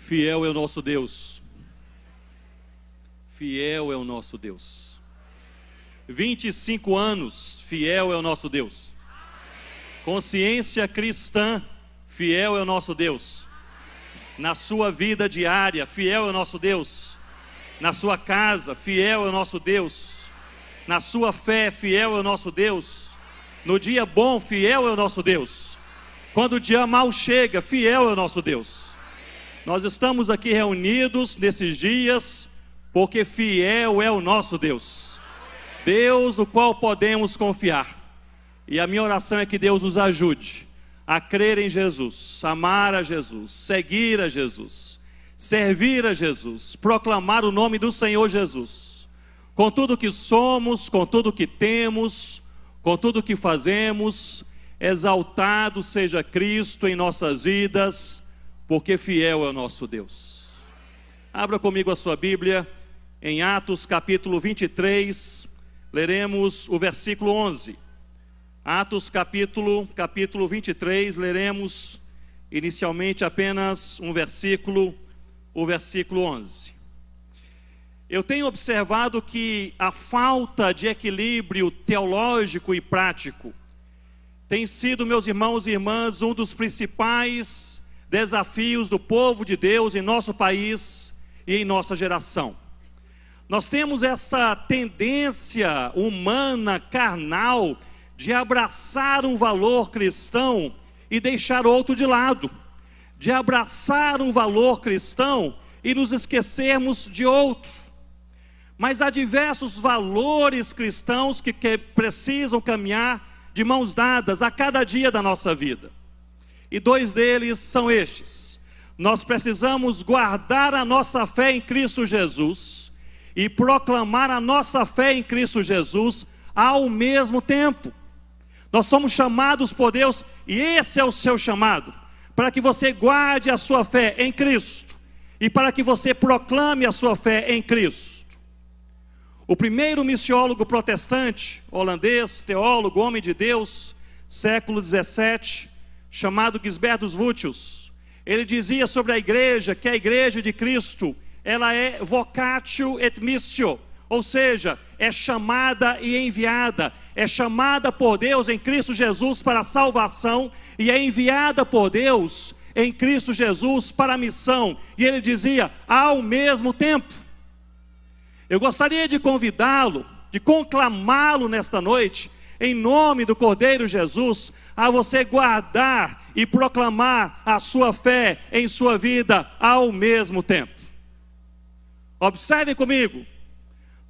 Fiel é o nosso Deus. Fiel é o nosso Deus. 25 anos, fiel é o nosso Deus. Consciência cristã, fiel é o nosso Deus. Na sua vida diária, fiel é o nosso Deus. Na sua casa, fiel é o nosso Deus. Na sua fé, fiel é o nosso Deus. No dia bom, fiel é o nosso Deus. Quando o dia mau chega, fiel é o nosso Deus. Nós estamos aqui reunidos nesses dias porque fiel é o nosso Deus. Deus no qual podemos confiar. E a minha oração é que Deus nos ajude a crer em Jesus, amar a Jesus, seguir a Jesus, servir a Jesus, proclamar o nome do Senhor Jesus. Com tudo que somos, com tudo que temos, com tudo que fazemos, exaltado seja Cristo em nossas vidas, porque fiel é o nosso Deus. Abra comigo a sua Bíblia em Atos capítulo 23, leremos o versículo 11. Atos capítulo 23, leremos inicialmente apenas um versículo, o versículo 11. Eu tenho observado que a falta de equilíbrio teológico e prático tem sido, meus irmãos e irmãs, um dos principais desafios do povo de Deus em nosso país e em nossa geração. Nós temos essa tendência humana, carnal, de abraçar um valor cristão e deixar outro de lado, de abraçar um valor cristão e nos esquecermos de outro. Mas há diversos valores cristãos que precisam caminhar de mãos dadas a cada dia da nossa vida. E dois deles são estes: nós precisamos guardar a nossa fé em Cristo Jesus e proclamar a nossa fé em Cristo Jesus ao mesmo tempo. Nós somos chamados por Deus, e esse é o seu chamado, para que você guarde a sua fé em Cristo e para que você proclame a sua fé em Cristo. O primeiro missiólogo protestante, holandês, teólogo, homem de Deus, século 17, chamado Gisbert Voetius, ele dizia sobre a igreja, que a igreja de Cristo, ela é vocatio et missio, ou seja, é chamada e enviada, é chamada por Deus em Cristo Jesus para a salvação e é enviada por Deus em Cristo Jesus para a missão. E ele dizia, ao mesmo tempo. Eu gostaria de convidá-lo, de conclamá-lo nesta noite, em nome do Cordeiro Jesus, a você guardar e proclamar a sua fé em sua vida ao mesmo tempo. Observe comigo,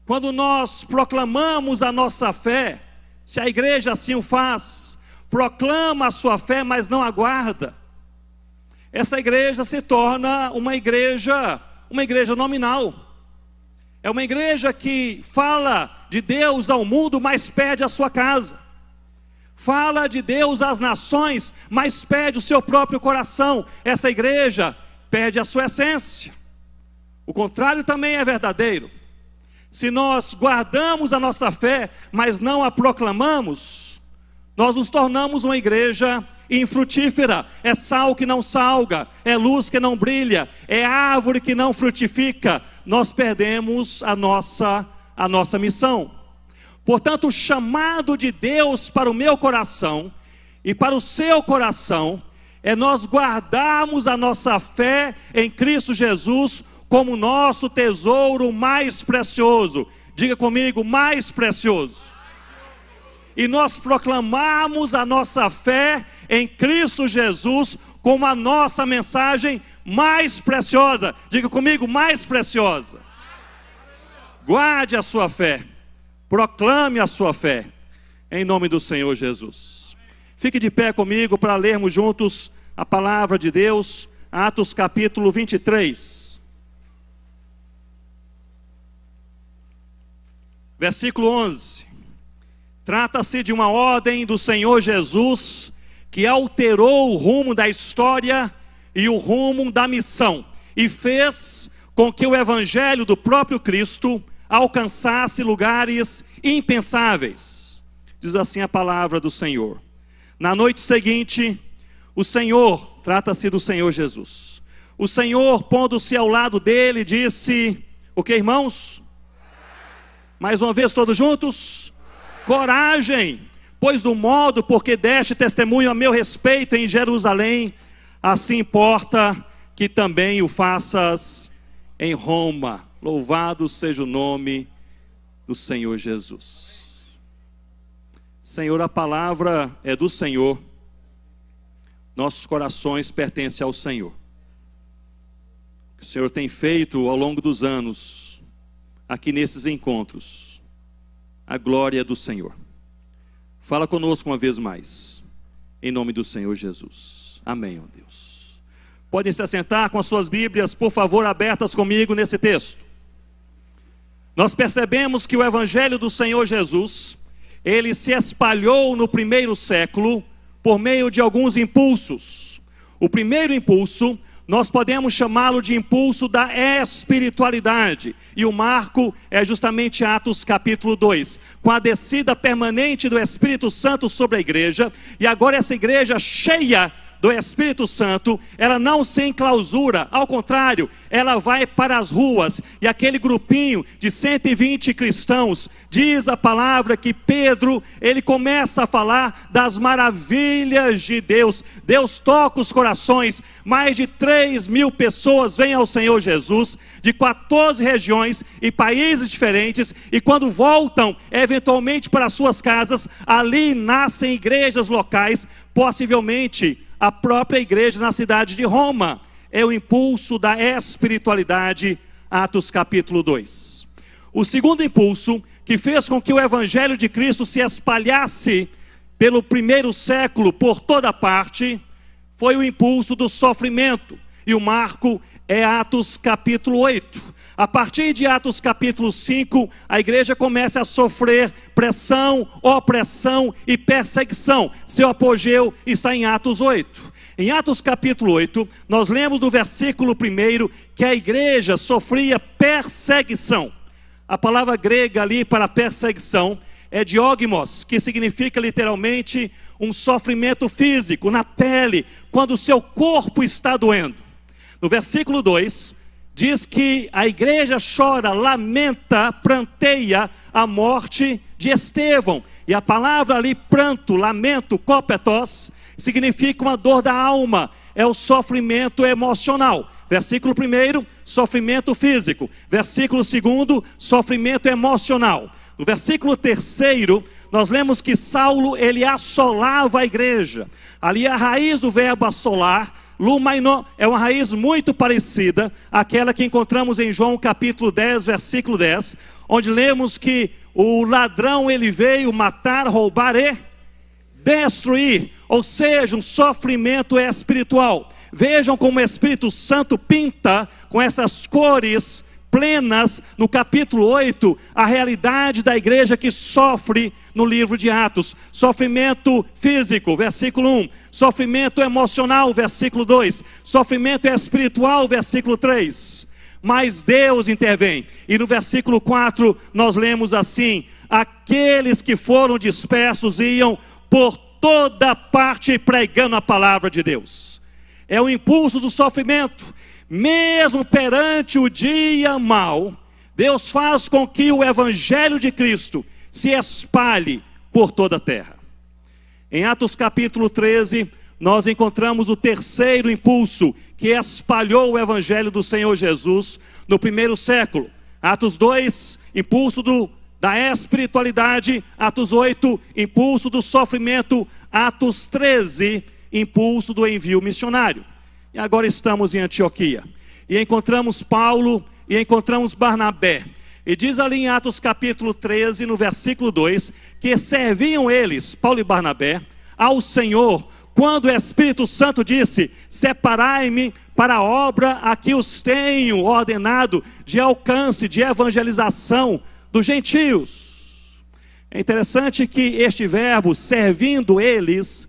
quando nós proclamamos a nossa fé, se a igreja assim o faz, proclama a sua fé, mas não aguarda, essa igreja se torna uma igreja nominal. É uma igreja que fala de Deus ao mundo, mas perde a sua casa. Fala de Deus às nações, mas perde o seu próprio coração. Essa igreja perde a sua essência. O contrário também é verdadeiro. Se nós guardamos a nossa fé, mas não a proclamamos, nós nos tornamos uma igreja infrutífera. É sal que não salga, é luz que não brilha, é árvore que não frutifica. Nós perdemos a nossa missão. Portanto, o chamado de Deus para o meu coração e para o seu coração é nós guardarmos a nossa fé em Cristo Jesus como nosso tesouro mais precioso. Diga comigo, mais precioso. E nós proclamarmos a nossa fé em Cristo Jesus como a nossa mensagem mais preciosa. Diga comigo, mais preciosa. Guarde a sua fé. Proclame a sua fé, em nome do Senhor Jesus. Fique de pé comigo para lermos juntos a palavra de Deus, Atos capítulo 23. Versículo 11. Trata-se de uma ordem do Senhor Jesus, que alterou o rumo da história e o rumo da missão, e fez com que o evangelho do próprio Cristo alcançasse lugares impensáveis. Diz assim a palavra do Senhor. Na noite seguinte, o Senhor, trata-se do Senhor Jesus, O Senhor, pondo-se ao lado dele, disse: o que, irmãos? Mais uma vez, todos juntos? Coragem, pois do modo porque deste testemunho a meu respeito em Jerusalém, assim importa que também o faças em Roma. Louvado seja o nome do Senhor Jesus. Senhor, a palavra é do Senhor, nossos corações pertencem ao Senhor. O que o Senhor tem feito ao longo dos anos, aqui nesses encontros, a glória do Senhor. Fala conosco uma vez mais, em nome do Senhor Jesus. Amém, ó Deus. Podem se assentar com as suas Bíblias, por favor, abertas comigo nesse texto. Nós percebemos que o Evangelho do Senhor Jesus, ele se espalhou no primeiro século por meio de alguns impulsos. O primeiro impulso, nós podemos chamá-lo de impulso da espiritualidade. E o marco é justamente Atos capítulo 2, com a descida permanente do Espírito Santo sobre a igreja. E agora essa igreja cheia do Espírito Santo, ela não se enclausura, ao contrário, ela vai para as ruas, e aquele grupinho de 120 cristãos, diz a palavra que Pedro, ele começa a falar das maravilhas de Deus. Deus toca os corações, mais de 3.000 pessoas vêm ao Senhor Jesus, de 14 regiões e países diferentes, e quando voltam, eventualmente para suas casas, ali nascem igrejas locais, possivelmente a própria igreja na cidade de Roma. É o impulso da espiritualidade, Atos capítulo 2. O segundo impulso que fez com que o Evangelho de Cristo se espalhasse pelo primeiro século por toda parte, foi o impulso do sofrimento. E o marco é Atos capítulo 8. A partir de Atos capítulo 5, a igreja começa a sofrer pressão, opressão e perseguição. Seu apogeu está em Atos 8. Em Atos capítulo 8, nós lemos no versículo 1 que a igreja sofria perseguição. A palavra grega ali para perseguição é diogmos, que significa literalmente um sofrimento físico, na pele, quando o seu corpo está doendo. No versículo 2, diz que a igreja chora, lamenta, pranteia a morte de Estevão. E a palavra ali, pranto, lamento, kopetos, significa uma dor da alma, é o sofrimento emocional. Versículo 1, sofrimento físico. Versículo 2, sofrimento emocional. No versículo 3, nós lemos que Saulo, ele assolava a igreja. Ali a raiz do verbo assolar, lumaino, é uma raiz muito parecida àquela que encontramos em João capítulo 10, versículo 10, onde lemos que o ladrão ele veio matar, roubar e destruir, ou seja, um sofrimento espiritual. Vejam como o Espírito Santo pinta com essas cores plenas no capítulo 8 a realidade da igreja que sofre no livro de Atos. Sofrimento físico, versículo 1. Sofrimento emocional, versículo 2. Sofrimento espiritual, versículo 3. Mas Deus intervém. E no versículo 4 nós lemos assim: aqueles que foram dispersos iam por toda parte pregando a palavra de Deus. É o impulso do sofrimento. Mesmo perante o dia mau, Deus faz com que o Evangelho de Cristo se espalhe por toda a terra. Em Atos capítulo 13, nós encontramos o terceiro impulso que espalhou o Evangelho do Senhor Jesus no primeiro século. Atos 2, impulso da espiritualidade. Atos 8, impulso do sofrimento. Atos 13, impulso do envio missionário. E agora estamos em Antioquia, e encontramos Paulo, e encontramos Barnabé, e diz ali em Atos capítulo 13, no versículo 2, que serviam eles, Paulo e Barnabé, ao Senhor, quando o Espírito Santo disse: separai-me para a obra a que os tenho ordenado, de alcance, de evangelização dos gentios. É interessante que este verbo, servindo eles,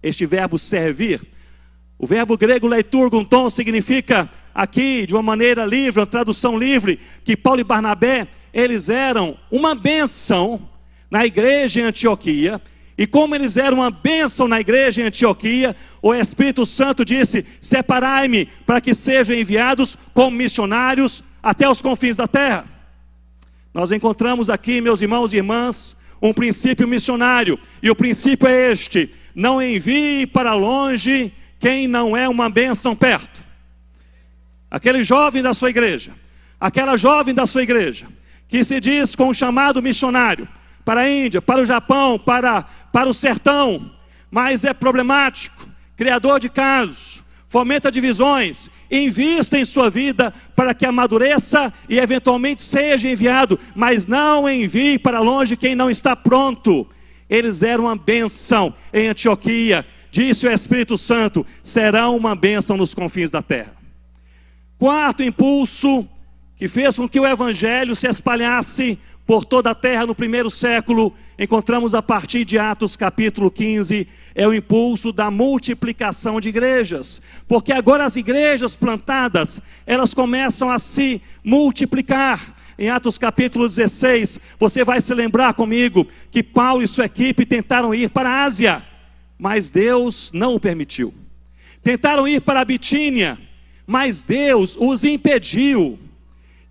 este verbo servir, o verbo grego leiturgunton significa aqui, de uma maneira livre, uma tradução livre, que Paulo e Barnabé, eles eram uma bênção na igreja em Antioquia, E como eles eram uma bênção na igreja em Antioquia, o Espírito Santo disse: separai-me para que sejam enviados como missionários até os confins da terra. Nós encontramos aqui, meus irmãos e irmãs, um princípio missionário. E o princípio é este: não envie para longe quem não é uma bênção perto. Aquele jovem da sua igreja, aquela jovem da sua igreja, que se diz com um chamado missionário, para a Índia, para o Japão, para o sertão, mas é problemático, criador de casos, fomenta divisões, invista em sua vida para que amadureça e eventualmente seja enviado, mas não envie para longe quem não está pronto. Eles eram uma bênção em Antioquia, disse o Espírito Santo: serão uma bênção nos confins da terra. Quarto impulso que fez com que o evangelho se espalhasse por toda a terra no primeiro século, encontramos a partir de Atos capítulo 15, é o impulso da multiplicação de igrejas, porque agora as igrejas plantadas, elas começam a se multiplicar. Em Atos capítulo 16, você vai se lembrar comigo que Paulo e sua equipe tentaram ir para a Ásia, mas Deus não o permitiu. Tentaram ir para a Bitínia, mas Deus os impediu.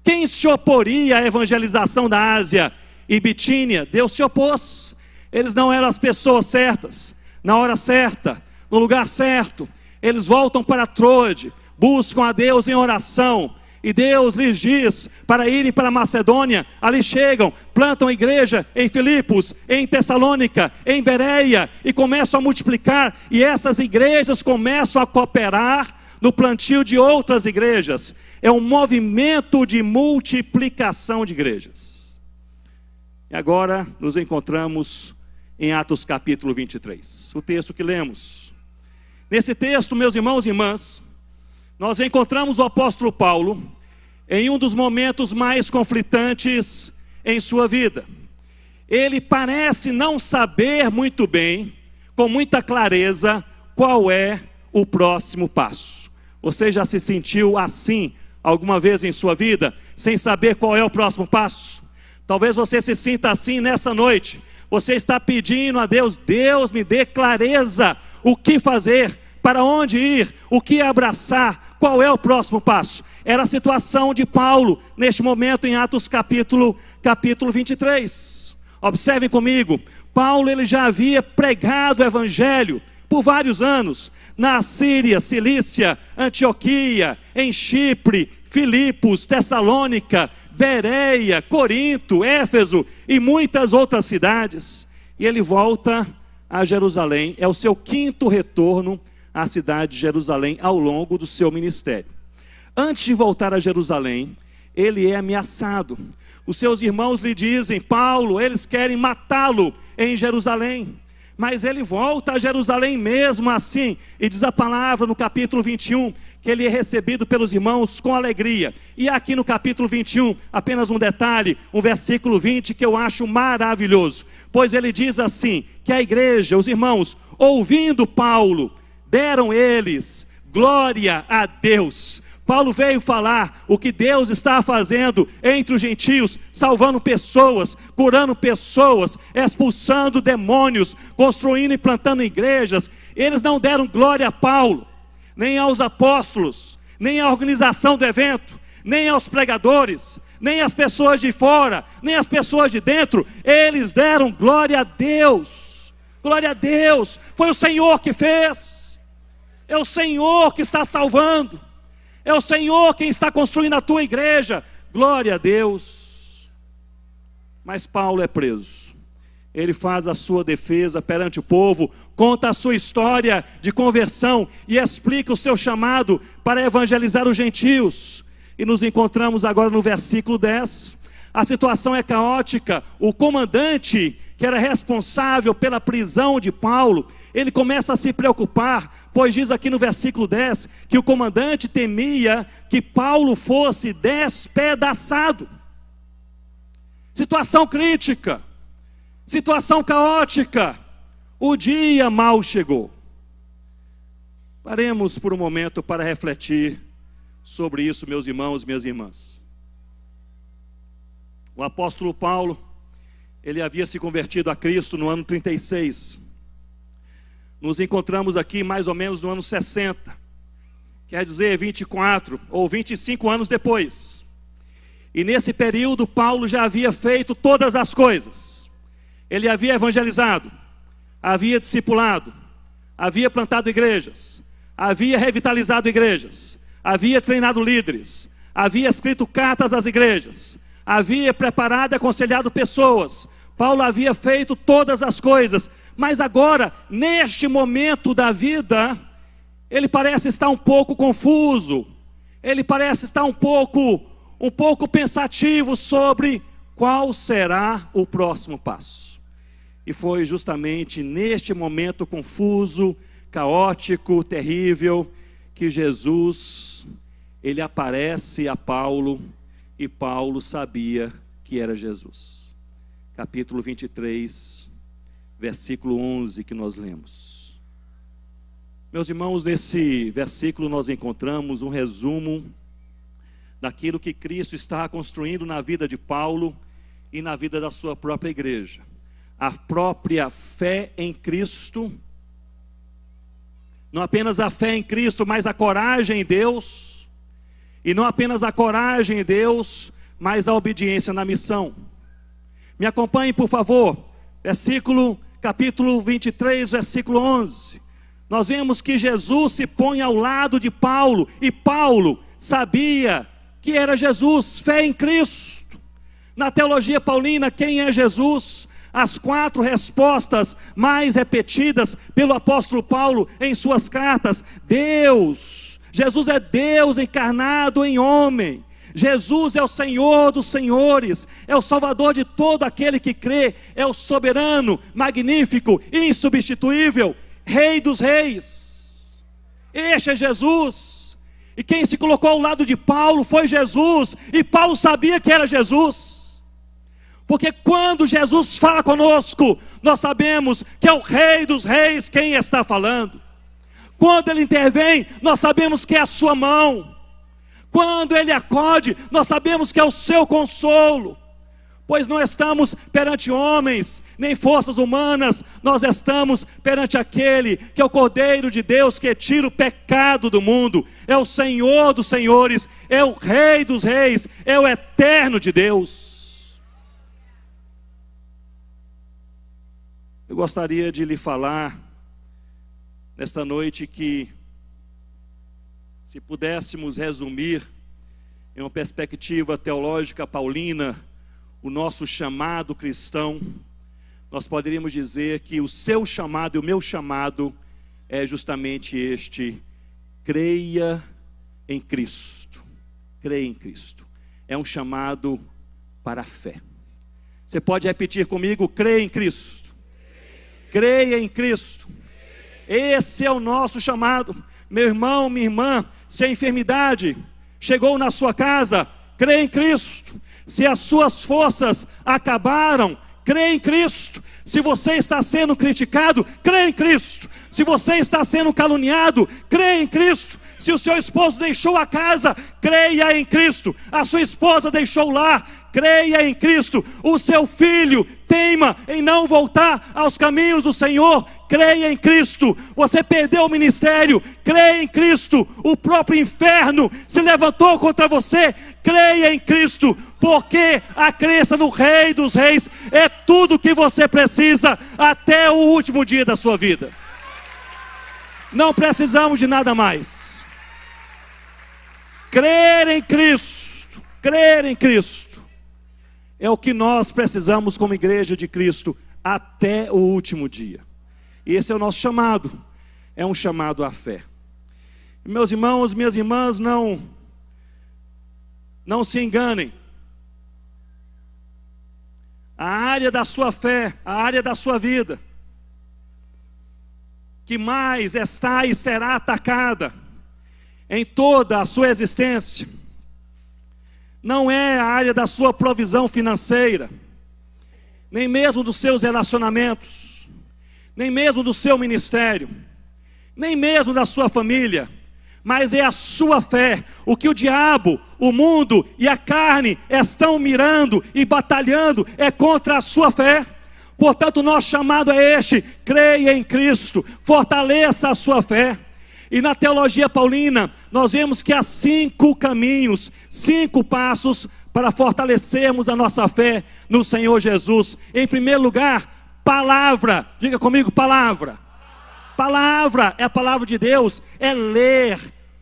Quem se oporia à evangelização da Ásia e Bitínia? Deus se opôs. Eles não eram as pessoas certas, na hora certa, no lugar certo. Eles voltam para Troade, buscam a Deus em oração, e Deus lhes diz para irem para a Macedônia. Ali chegam, plantam a igreja em Filipos, em Tessalônica, em Bereia, e começam a multiplicar, e essas igrejas começam a cooperar no plantio de outras igrejas. É um movimento de multiplicação de igrejas. E agora nos encontramos em Atos capítulo 23, o texto que lemos. Nesse texto, meus irmãos e irmãs, nós encontramos o apóstolo Paulo em um dos momentos mais conflitantes em sua vida. Ele parece não saber muito bem, com muita clareza, qual é o próximo passo. Você já se sentiu assim alguma vez em sua vida, sem saber qual é o próximo passo? Talvez você se sinta assim nessa noite. Você está pedindo a Deus: Deus, me dê clareza, o que fazer, para onde ir, o que abraçar, qual é o próximo passo. Era a situação de Paulo neste momento em Atos capítulo 23. Observem comigo, Paulo ele já havia pregado o evangelho por vários anos, na Síria, Cilícia, Antioquia, em Chipre, Filipos, Tessalônica, Bereia, Corinto, Éfeso e muitas outras cidades. E ele volta a Jerusalém, é o seu quinto retorno à cidade de Jerusalém ao longo do seu ministério. Antes de voltar a Jerusalém, ele é ameaçado. Os seus irmãos lhe dizem: Paulo, eles querem matá-lo em Jerusalém. Mas ele volta a Jerusalém mesmo assim, e diz a palavra no capítulo 21, que ele é recebido pelos irmãos com alegria. E aqui no capítulo 21, apenas um detalhe, um versículo 20 que eu acho maravilhoso. Pois ele diz assim, que a igreja, os irmãos, ouvindo Paulo, deram eles glória a Deus. Paulo veio falar o que Deus está fazendo entre os gentios, salvando pessoas, curando pessoas, expulsando demônios, construindo e plantando igrejas. Eles não deram glória a Paulo, nem aos apóstolos, nem à organização do evento, nem aos pregadores, nem às pessoas de fora, nem às pessoas de dentro. Eles deram glória a Deus. Glória a Deus, foi o Senhor que fez, é o Senhor que está salvando, é o Senhor quem está construindo a tua igreja. Glória a Deus. Mas Paulo é preso. Ele faz a sua defesa perante o povo, conta a sua história de conversão e explica o seu chamado para evangelizar os gentios. E nos encontramos agora no versículo 10. A situação é caótica. O comandante, que era responsável pela prisão de Paulo, ele começa a se preocupar, pois diz aqui no versículo 10, que o comandante temia que Paulo fosse despedaçado. Situação crítica, situação caótica, o dia mal chegou. Paremos por um momento para refletir sobre isso, meus irmãos e minhas irmãs. O apóstolo Paulo, Ele havia se convertido a Cristo no ano 36. Nos encontramos aqui mais ou menos no ano 60. Quer dizer, 24 ou 25 anos depois. E nesse período, Paulo já havia feito todas as coisas. Ele havia evangelizado, havia discipulado, havia plantado igrejas, havia revitalizado igrejas, havia treinado líderes, havia escrito cartas às igrejas, havia preparado e aconselhado pessoas. Paulo havia feito todas as coisas, mas agora, neste momento da vida, ele parece estar um pouco confuso, ele parece estar um pouco pensativo sobre qual será o próximo passo. E foi justamente neste momento confuso, caótico, terrível, que Jesus, ele aparece a Paulo, e Paulo sabia que era Jesus. Capítulo 23, versículo 11 que nós lemos. Meus irmãos, nesse versículo nós encontramos um resumo daquilo que Cristo está construindo na vida de Paulo e na vida da sua própria igreja. A própria fé em Cristo, não apenas a fé em Cristo, mas a coragem em Deus, e não apenas a coragem em Deus, mas a obediência na missão. Me acompanhe, por favor, capítulo 23, versículo 11. Nós vemos que Jesus se põe ao lado de Paulo, e Paulo sabia que era Jesus, fé em Cristo. Na teologia paulina, quem é Jesus? As 4 respostas mais repetidas pelo apóstolo Paulo em suas cartas: Deus. Jesus é Deus encarnado em homem. Jesus é o Senhor dos senhores, é o Salvador de todo aquele que crê, é o soberano, magnífico, insubstituível, Rei dos reis. Este é Jesus. E quem se colocou ao lado de Paulo foi Jesus, e Paulo sabia que era Jesus. Porque quando Jesus fala conosco, nós sabemos que é o Rei dos reis quem está falando. Quando Ele intervém, nós sabemos que é a sua mão. Quando Ele acode, nós sabemos que é o seu consolo. Pois não estamos perante homens, nem forças humanas, nós estamos perante aquele que é o Cordeiro de Deus, que tira o pecado do mundo. É o Senhor dos senhores, é o Rei dos reis, é o eterno de Deus. Eu gostaria de lhe falar nesta noite que, se pudéssemos resumir em uma perspectiva teológica paulina o nosso chamado cristão, nós poderíamos dizer que o seu chamado e o meu chamado é justamente este: creia em Cristo. Creia em Cristo. É um chamado para a fé. Você pode repetir comigo: creia em Cristo. Creia em Cristo. Esse é o nosso chamado. Meu irmão, minha irmã, se a enfermidade chegou na sua casa, creia em Cristo. Se as suas forças acabaram, creia em Cristo. Se você está sendo criticado, creia em Cristo. Se você está sendo caluniado, creia em Cristo. Se o seu esposo deixou a casa, creia em Cristo. A sua esposa deixou o lar, creia em Cristo. O seu filho teima em não voltar aos caminhos do Senhor, creia em Cristo. Você perdeu o ministério, creia em Cristo. O próprio inferno se levantou contra você, creia em Cristo. Porque a crença no Rei dos reis é tudo que você precisa até o último dia da sua vida. Não precisamos de nada mais. Crer em Cristo, crer em Cristo, é o que nós precisamos como igreja de Cristo até o último dia. E esse é o nosso chamado, é um chamado à fé. E meus irmãos, minhas irmãs, não se enganem. A área da sua fé, a área da sua vida, que mais está e será atacada em toda a sua existência, não é a área da sua provisão financeira, nem mesmo dos seus relacionamentos, nem mesmo do seu ministério, nem mesmo da sua família, mas é a sua fé. O que o diabo, o mundo e a carne estão mirando e batalhando é contra a sua fé. Portanto, o nosso chamado é este: creia em Cristo, fortaleça a sua fé. E na teologia paulina, nós vemos que há 5 caminhos, 5 passos para fortalecermos a nossa fé no Senhor Jesus. Em primeiro lugar, palavra. Diga comigo, palavra. Palavra é a palavra de Deus, é ler,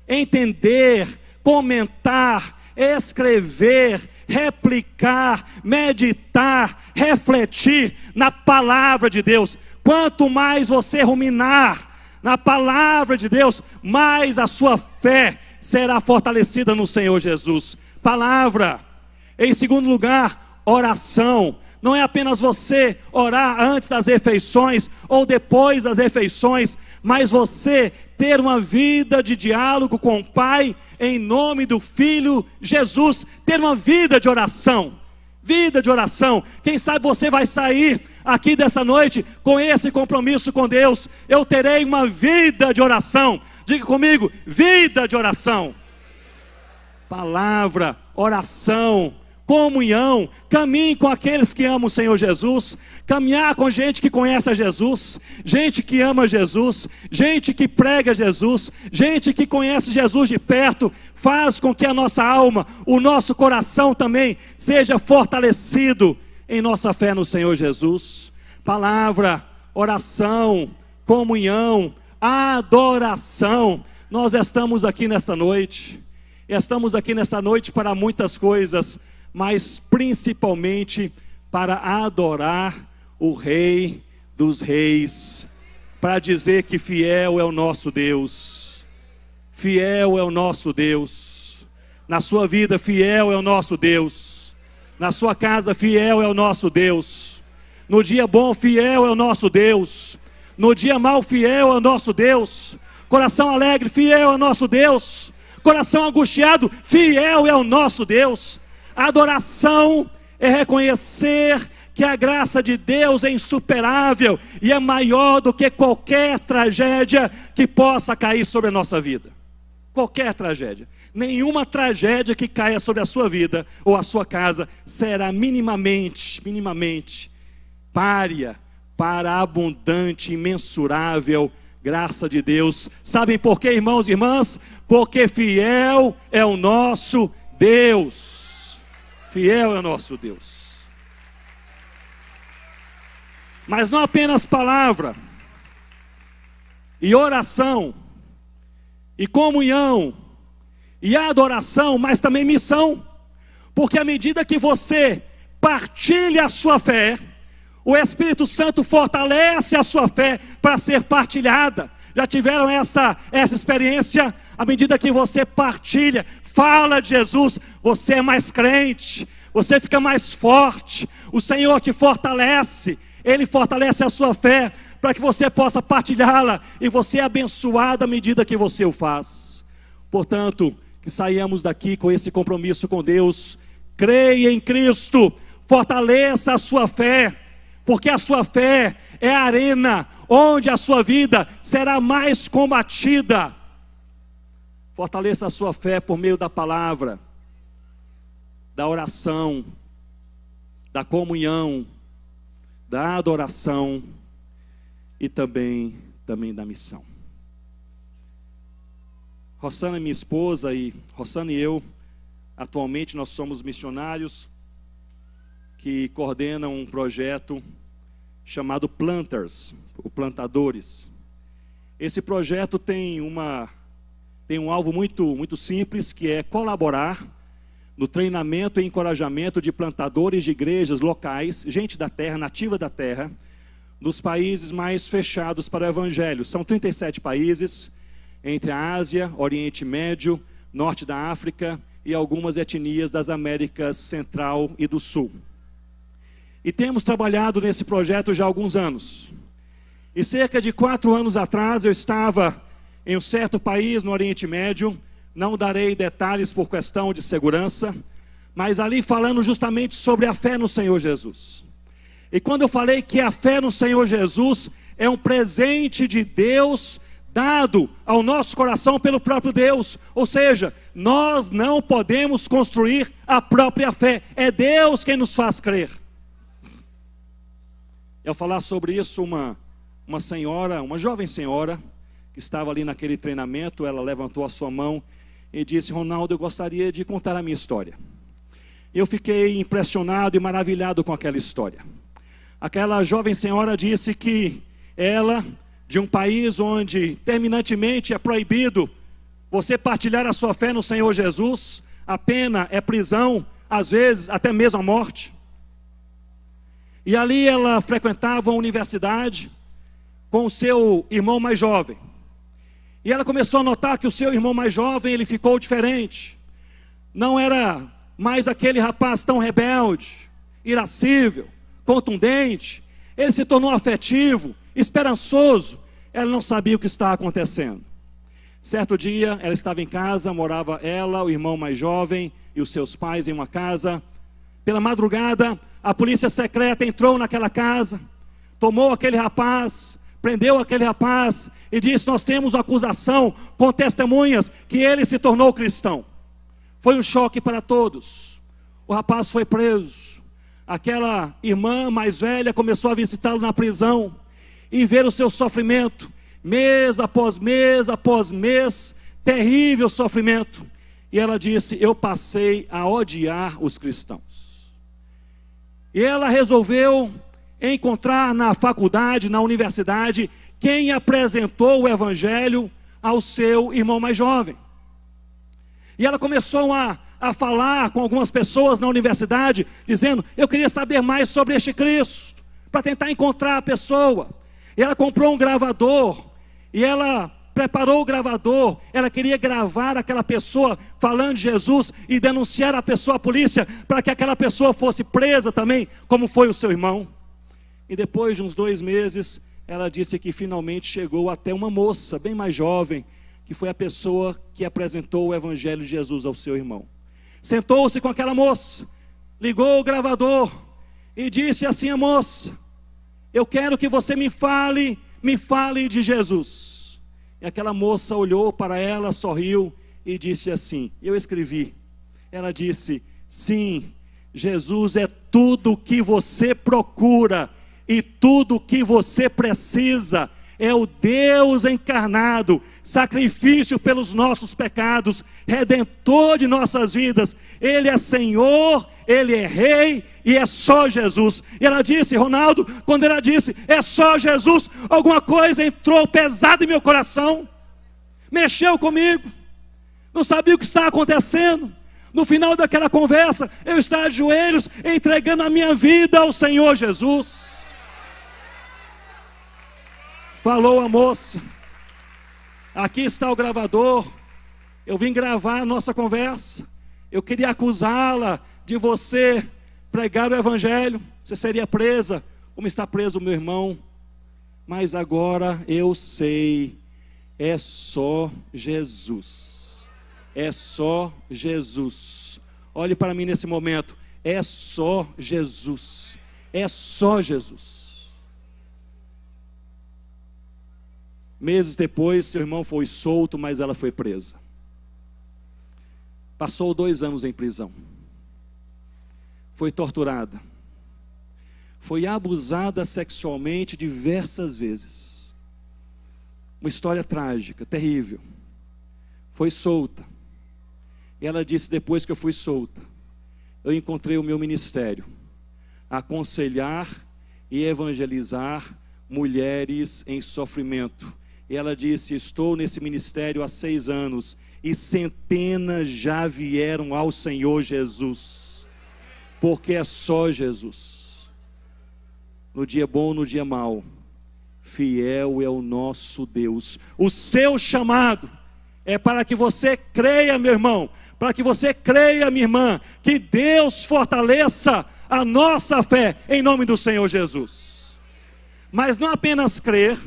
entender, comentar, escrever, replicar, meditar, refletir na palavra de Deus. Quanto mais você ruminar na palavra de Deus, mais a sua fé será fortalecida no Senhor Jesus. Palavra. Em segundo lugar, oração. Não é apenas você orar antes das refeições ou depois das refeições, mas você ter uma vida de diálogo com o Pai em nome do Filho Jesus. Ter uma vida de oração. Vida de oração. Quem sabe você vai sair aqui dessa noite com esse compromisso com Deus: eu terei uma vida de oração. Diga comigo, vida de oração. Palavra, oração, comunhão. Caminhe com aqueles que amam o Senhor Jesus. Caminhar com gente que conhece a Jesus, gente que ama Jesus, gente que prega Jesus, gente que conhece Jesus de perto, faz com que a nossa alma, o nosso coração também seja fortalecido em nossa fé no Senhor Jesus. Palavra, oração, comunhão, adoração. Nós estamos aqui nesta noite para muitas coisas, mas principalmente para adorar o Rei dos Reis, para dizer que fiel é o nosso Deus, fiel é o nosso Deus. Na sua vida, fiel é o nosso Deus. Na sua casa, fiel é o nosso Deus. No dia bom, fiel é o nosso Deus. No dia mau, fiel é o nosso Deus. Coração alegre, fiel é o nosso Deus. Coração angustiado, fiel é o nosso Deus. Adoração é reconhecer que a graça de Deus é insuperável e é maior do que qualquer tragédia que possa cair sobre a nossa vida. Qualquer tragédia. Nenhuma tragédia que caia sobre a sua vida ou a sua casa será minimamente párea para a abundante, imensurável graça de Deus. Sabem por quê, irmãos e irmãs? Porque fiel é o nosso Deus. Fiel é o nosso Deus. Mas não apenas palavra, e oração, e comunhão, e adoração, mas também missão. Porque à medida que você partilha a sua fé, o Espírito Santo fortalece a sua fé para ser partilhada. Já tiveram essa experiência? À medida que você partilha, fala de Jesus, você é mais crente, você fica mais forte, o Senhor te fortalece, Ele fortalece a sua fé, para que você possa partilhá-la, e você é abençoado à medida que você o faz. Portanto, que saiamos daqui com esse compromisso com Deus. Creia em Cristo, fortaleça a sua fé, porque a sua fé é a arena onde a sua vida será mais combatida. Fortaleça a sua fé por meio da palavra, da oração, da comunhão, da adoração e também da missão. Rosana, minha esposa, Rosana e eu, atualmente nós somos missionários que coordenam um projeto chamado Planters, o Plantadores. Esse projeto tem um alvo muito simples, que é colaborar no treinamento e encorajamento de plantadores de igrejas locais, gente da terra, nativa da terra, nos países mais fechados para o Evangelho. São 37 países, entre a Ásia, Oriente Médio, Norte da África e algumas etnias das Américas Central e do Sul. E temos trabalhado nesse projeto já há alguns anos. E cerca de 4 anos atrás eu estava em um certo país no Oriente Médio, não darei detalhes por questão de segurança, mas ali falando justamente sobre a fé no Senhor Jesus. E quando eu falei que a fé no Senhor Jesus é um presente de Deus dado ao nosso coração pelo próprio Deus. Ou seja, nós não podemos construir a própria fé, é Deus quem nos faz crer. Ao falar sobre isso, uma senhora, uma jovem senhora, que estava ali naquele treinamento, ela levantou a sua mão e disse: Ronaldo, eu gostaria de contar a minha história. Eu fiquei impressionado e maravilhado com aquela história. Aquela jovem senhora disse que ela, de um país onde terminantemente é proibido você partilhar a sua fé no Senhor Jesus, a pena é prisão, às vezes até mesmo a morte. E ali ela frequentava a universidade com o seu irmão mais jovem. E ela começou a notar que o seu irmão mais jovem, ele ficou diferente. Não era mais aquele rapaz tão rebelde, irascível, contundente. Ele se tornou afetivo, esperançoso. Ela não sabia o que estava acontecendo. Certo dia, ela estava em casa, morava ela, o irmão mais jovem e os seus pais em uma casa. Pela madrugada, a polícia secreta entrou naquela casa, tomou aquele rapaz, prendeu aquele rapaz e disse: nós temos uma acusação com testemunhas que ele se tornou cristão. Foi um choque para todos. O rapaz foi preso. Aquela irmã mais velha começou a visitá-lo na prisão e ver o seu sofrimento, mês após mês, terrível sofrimento. E ela disse: eu passei a odiar os cristãos. E ela resolveu encontrar na faculdade, na universidade, quem apresentou o evangelho ao seu irmão mais jovem. E ela começou a falar com algumas pessoas na universidade, dizendo: eu queria saber mais sobre este Cristo, para tentar encontrar a pessoa. E ela comprou um gravador, e ela preparou o gravador, ela queria gravar aquela pessoa falando de Jesus e denunciar a pessoa à polícia, para que aquela pessoa fosse presa também, como foi o seu irmão. E depois de uns 2 meses, ela disse que finalmente chegou até uma moça bem mais jovem, que foi a pessoa que apresentou o evangelho de Jesus ao seu irmão. Sentou-se com aquela moça, ligou o gravador e disse assim à moça: eu quero que você me fale de Jesus. E aquela moça olhou para ela, sorriu e disse assim: eu escrevi. Ela disse: sim, Jesus é tudo o que você procura e tudo o que você precisa. É o Deus encarnado, sacrifício pelos nossos pecados, redentor de nossas vidas. Ele é Senhor, Ele é Rei e é só Jesus. E ela disse: Ronaldo, quando ela disse é só Jesus, alguma coisa entrou pesada em meu coração, mexeu comigo, não sabia o que estava acontecendo. No final daquela conversa, eu estava de joelhos, entregando a minha vida ao Senhor Jesus. Falou a moça: aqui está o gravador, eu vim gravar a nossa conversa, eu queria acusá-la de você pregar o evangelho, você seria presa, como está preso o meu irmão, mas agora eu sei, é só Jesus, é só Jesus. Olhe para mim nesse momento, é só Jesus, é só Jesus. Meses depois, seu irmão foi solto, mas ela foi presa. Passou 2 anos em prisão. Foi torturada. Foi abusada sexualmente diversas vezes. Uma história trágica, terrível. Foi solta. E ela disse: depois que eu fui solta, eu encontrei o meu ministério, aconselhar e evangelizar mulheres em sofrimento. E ela disse: estou nesse ministério há 6 anos e centenas já vieram ao Senhor Jesus, porque é só Jesus. No dia bom, no dia mau, fiel é o nosso Deus. O seu chamado é para que você creia, meu irmão, para que você creia, minha irmã, que Deus fortaleça a nossa fé em nome do Senhor Jesus. Mas não apenas crer,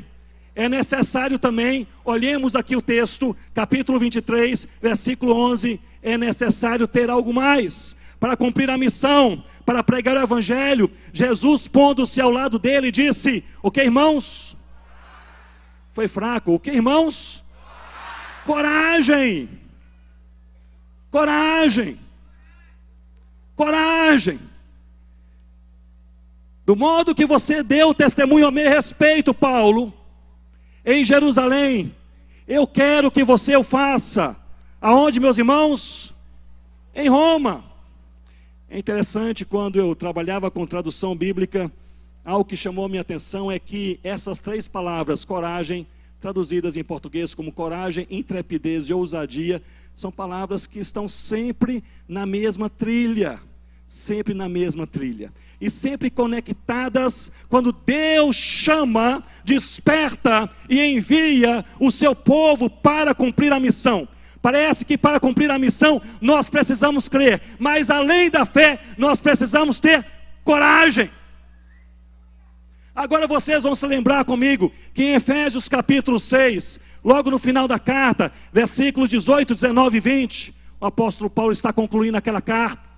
é necessário também, olhemos aqui o texto, capítulo 23, versículo 11, é necessário ter algo mais, para cumprir a missão, para pregar o evangelho. Jesus, pondo-se ao lado dele, disse: o que, irmãos? Foi fraco. O que, irmãos? Coragem. Coragem. Coragem. Do modo que você deu testemunho a meu respeito, Paulo, em Jerusalém, eu quero que você o faça. Aonde, meus irmãos? Em Roma. É interessante, quando eu trabalhava com tradução bíblica, algo que chamou a minha atenção é que essas três palavras, coragem, traduzidas em português como coragem, intrepidez e ousadia, são palavras que estão sempre na mesma trilha. Sempre na mesma trilha. E sempre conectadas quando Deus chama, desperta e envia o seu povo para cumprir a missão. Parece que para cumprir a missão nós precisamos crer, mas além da fé nós precisamos ter coragem. Agora vocês vão se lembrar comigo que em Efésios capítulo 6, logo no final da carta, versículos 18, 19 e 20, o apóstolo Paulo está concluindo aquela carta.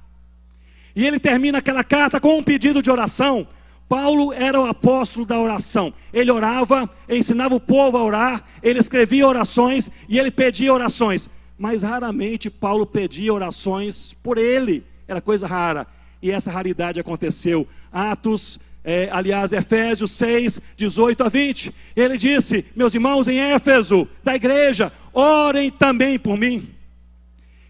E ele termina aquela carta com um pedido de oração. Paulo era o apóstolo da oração. Ele orava, ensinava o povo a orar, ele escrevia orações e ele pedia orações. Mas raramente Paulo pedia orações por ele. Era coisa rara. E essa raridade aconteceu. Efésios 6, 18 a 20. Ele disse: meus irmãos em Éfeso, da igreja, orem também por mim.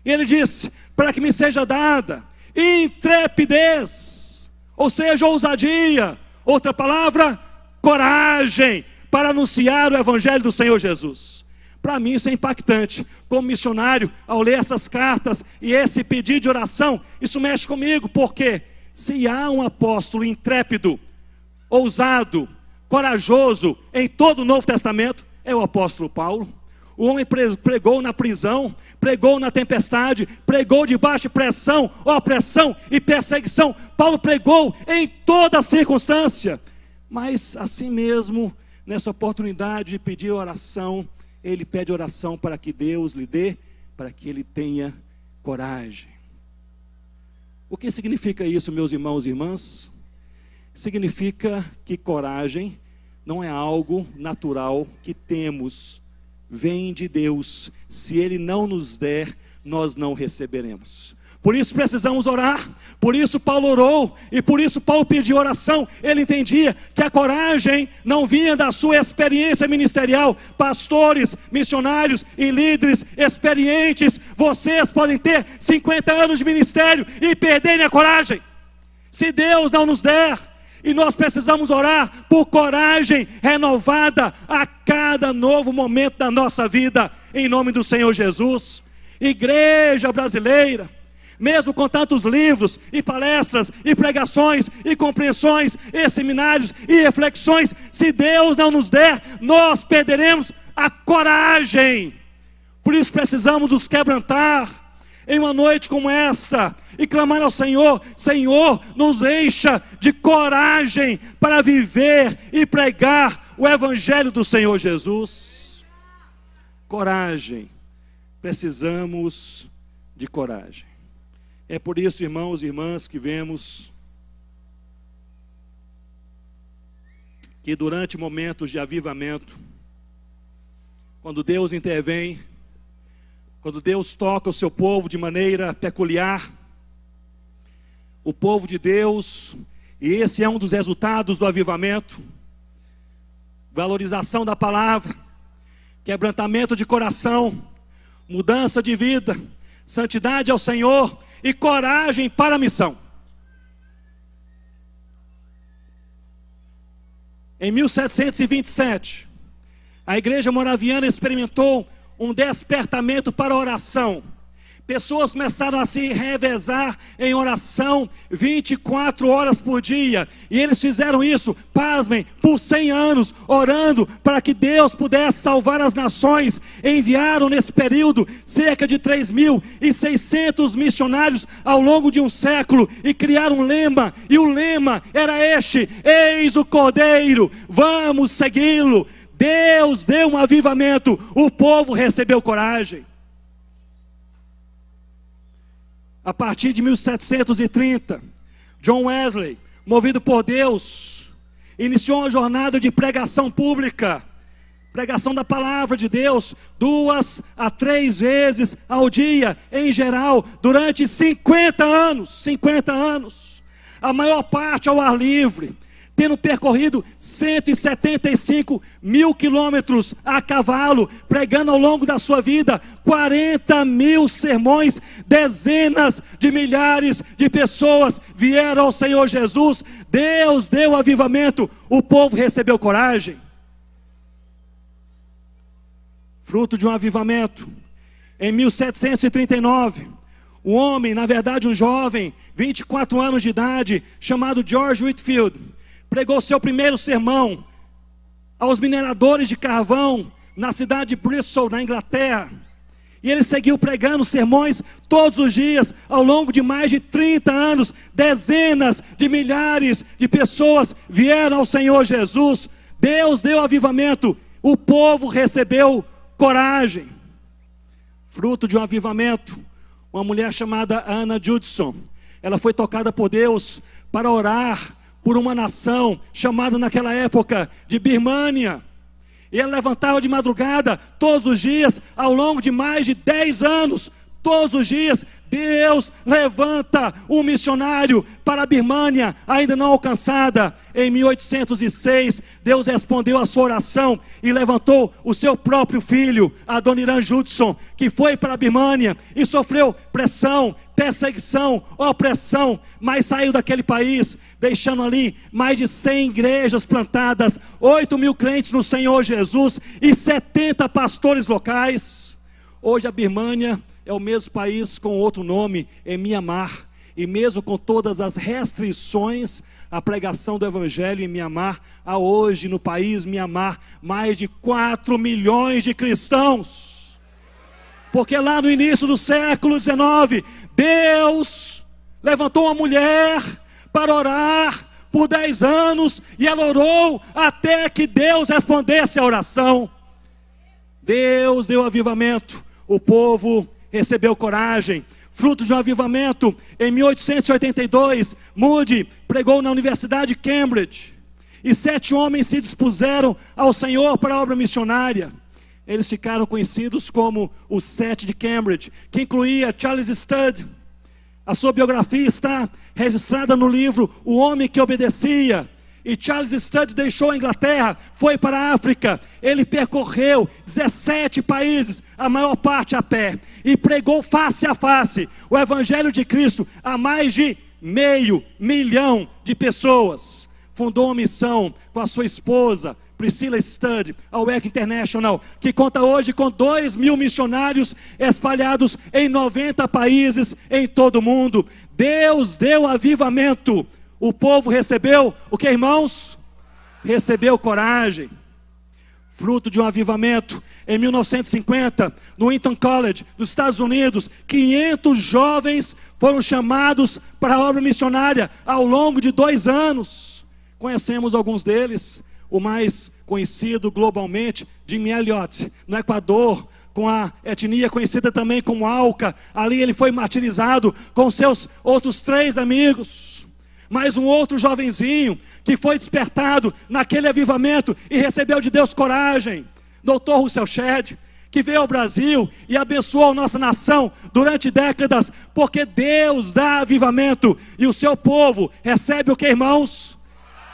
E ele disse: para que me seja dada intrepidez, ou seja, ousadia, outra palavra, coragem, para anunciar o evangelho do Senhor Jesus. Para mim isso é impactante. Como missionário, ao ler essas cartas e esse pedido de oração, isso mexe comigo, porque se há um apóstolo intrépido, ousado, corajoso em todo o Novo Testamento, é o apóstolo Paulo. O homem pregou na prisão, pregou na tempestade, pregou debaixo de pressão, opressão e perseguição. Paulo pregou em toda circunstância. Mas assim mesmo, nessa oportunidade de pedir oração, ele pede oração para que Deus lhe dê, para que ele tenha coragem. O que significa isso, meus irmãos e irmãs? Significa que coragem não é algo natural que temos, vem de Deus. Se Ele não nos der, nós não receberemos. Por isso precisamos orar, por isso Paulo orou, e por isso Paulo pediu oração. Ele entendia que a coragem não vinha da sua experiência ministerial. Pastores, missionários e líderes experientes, vocês podem ter 50 anos de ministério e perderem a coragem, se Deus não nos der. E nós precisamos orar por coragem renovada a cada novo momento da nossa vida, em nome do Senhor Jesus. Igreja brasileira, mesmo com tantos livros e palestras e pregações e compreensões e seminários e reflexões, se Deus não nos der, nós perderemos a coragem. Por isso precisamos nos quebrantar em uma noite como essa e clamar ao Senhor: Senhor, nos encha de coragem para viver e pregar o evangelho do Senhor Jesus. Coragem, precisamos de coragem. É por isso, irmãos e irmãs, que vemos que durante momentos de avivamento, quando Deus intervém, quando Deus toca o seu povo de maneira peculiar, o povo de Deus, e esse é um dos resultados do avivamento, valorização da palavra, quebrantamento de coração, mudança de vida, santidade ao Senhor e coragem para a missão. Em 1727, a igreja moraviana experimentou um despertamento para a oração. Pessoas começaram a se revezar em oração 24 horas por dia. E eles fizeram isso, pasmem, por 100 anos, orando para que Deus pudesse salvar as nações. Enviaram nesse período cerca de 3.600 missionários ao longo de um século e criaram um lema. E o lema era este: eis o Cordeiro, vamos segui-lo. Deus deu um avivamento, o povo recebeu coragem. A partir de 1730, John Wesley, movido por Deus, iniciou uma jornada de pregação pública Pregação da palavra de Deus 2 a 3 vezes ao dia, em geral, durante 50 anos. 50 anos. A maior parte ao ar livre, tendo percorrido 175 mil quilômetros a cavalo, pregando ao longo da sua vida 40 mil sermões, dezenas de milhares de pessoas vieram ao Senhor Jesus. Deus deu avivamento, o povo recebeu coragem. Fruto de um avivamento, em 1739, um homem, na verdade um jovem, 24 anos de idade, chamado George Whitefield, pregou seu primeiro sermão aos mineradores de carvão na cidade de Bristol, na Inglaterra. E ele seguiu pregando sermões todos os dias, ao longo de mais de 30 anos. Dezenas de milhares de pessoas vieram ao Senhor Jesus. Deus deu avivamento, o povo recebeu coragem. Fruto de um avivamento, uma mulher chamada Anna Judson, ela foi tocada por Deus para orar por uma nação chamada naquela época de Birmânia. E ela levantava de madrugada todos os dias, ao longo de mais de 10 anos, todos os dias. Deus levanta um missionário para a Birmânia, ainda não alcançada. Em 1806, Deus respondeu a sua oração e levantou o seu próprio filho, Adoniran Judson, que foi para a Birmânia e sofreu pressão, perseguição, opressão, mas saiu daquele país, deixando ali mais de 100 igrejas plantadas, 8 mil crentes no Senhor Jesus e 70 pastores locais. Hoje a Birmânia é o mesmo país com outro nome, é Mianmar. E mesmo com todas as restrições, a pregação do Evangelho em Mianmar, há hoje no país Mianmar, mais de 4 milhões de cristãos. Porque lá no início do século XIX, Deus levantou uma mulher para orar por 10 anos, e ela orou até que Deus respondesse a oração. Deus deu avivamento, o povo recebeu coragem. Fruto de um avivamento, em 1882, Moody pregou na Universidade de Cambridge, e 7 homens se dispuseram ao Senhor para a obra missionária. Eles ficaram conhecidos como os 7 de Cambridge, que incluía Charles Studd. A sua biografia está registrada no livro O Homem que Obedecia. E Charles Studd deixou a Inglaterra, foi para a África. Ele percorreu 17 países, a maior parte a pé, e pregou face a face o Evangelho de Cristo a mais de 500 mil de pessoas. Fundou uma missão com a sua esposa, Priscilla Studd, a WEC International, que conta hoje com 2.000 missionários espalhados em 90 países em todo o mundo. Deus deu avivamento. O povo recebeu o que, irmãos? Recebeu coragem. Fruto de um avivamento, em 1950, no Eton College, nos Estados Unidos, 500 jovens foram chamados para a obra missionária ao longo de 2 anos. Conhecemos alguns deles. O mais conhecido globalmente, Jim Elliot, no Equador, com a etnia conhecida também como Auca. Ali ele foi martirizado com seus outros 3 amigos. Mais um outro jovenzinho que foi despertado naquele avivamento e recebeu de Deus coragem, Dr. Russell Shedd, que veio ao Brasil e abençoou a nossa nação durante décadas, porque Deus dá avivamento e o seu povo recebe o que, irmãos?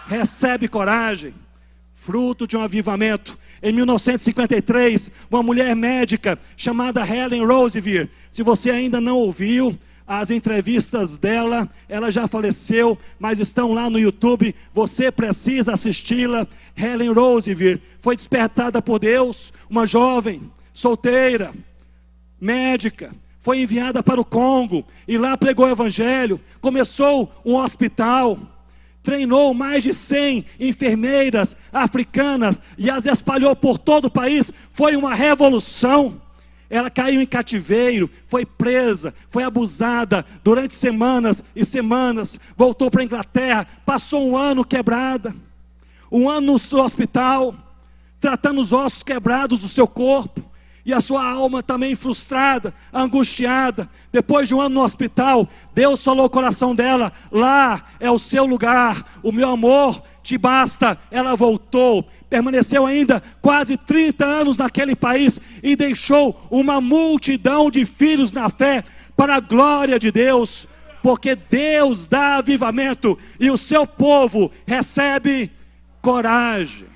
Recebe coragem. Fruto de um avivamento. Em 1953, uma mulher médica chamada Helen Roosevelt, se você ainda não ouviu as entrevistas dela, ela já faleceu, mas estão lá no YouTube, você precisa assisti-la. Helen Roosevelt foi despertada por Deus, uma jovem, solteira, médica, foi enviada para o Congo, e lá pregou o Evangelho, começou um hospital, treinou mais de 100 enfermeiras africanas, e as espalhou por todo o país. Foi uma revolução. Ela caiu em cativeiro, foi presa, foi abusada durante semanas e semanas, voltou para a Inglaterra, passou 1 ano quebrada, 1 ano no hospital, tratando os ossos quebrados do seu corpo, e a sua alma também frustrada, angustiada. Depois de 1 ano no hospital, Deus falou o coração dela: lá é o seu lugar, o meu amor te basta. Ela voltou, permaneceu ainda quase 30 anos naquele país e deixou uma multidão de filhos na fé para a glória de Deus, porque Deus dá avivamento e o seu povo recebe coragem.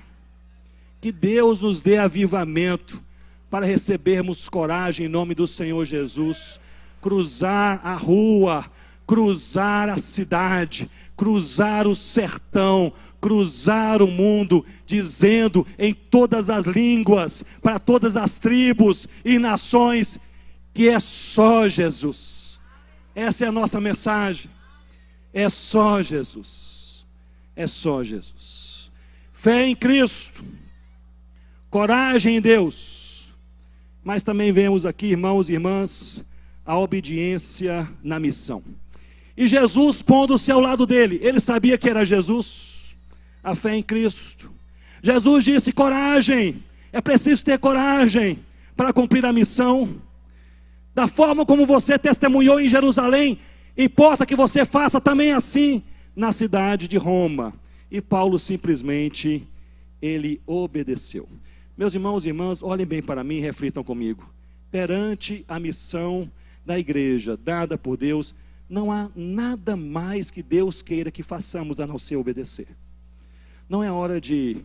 Que Deus nos dê avivamento para recebermos coragem em nome do Senhor Jesus, cruzar a rua, cruzar a cidade, cruzar o sertão, cruzar o mundo, dizendo em todas as línguas, para todas as tribos e nações, que é só Jesus. Essa é a nossa mensagem. É só Jesus. É só Jesus. Fé em Cristo, coragem em Deus, mas também vemos aqui, irmãos e irmãs, a obediência na missão. E Jesus pondo-se ao lado dele, ele sabia que era Jesus, a fé em Cristo. Jesus disse: coragem, é preciso ter coragem para cumprir a missão. Da forma como você testemunhou em Jerusalém, importa que você faça também assim na cidade de Roma. E Paulo simplesmente, ele obedeceu. Meus irmãos e irmãs, olhem bem para mim e reflitam comigo. Perante a missão da igreja dada por Deus, não há nada mais que Deus queira que façamos a não ser obedecer. Não é hora de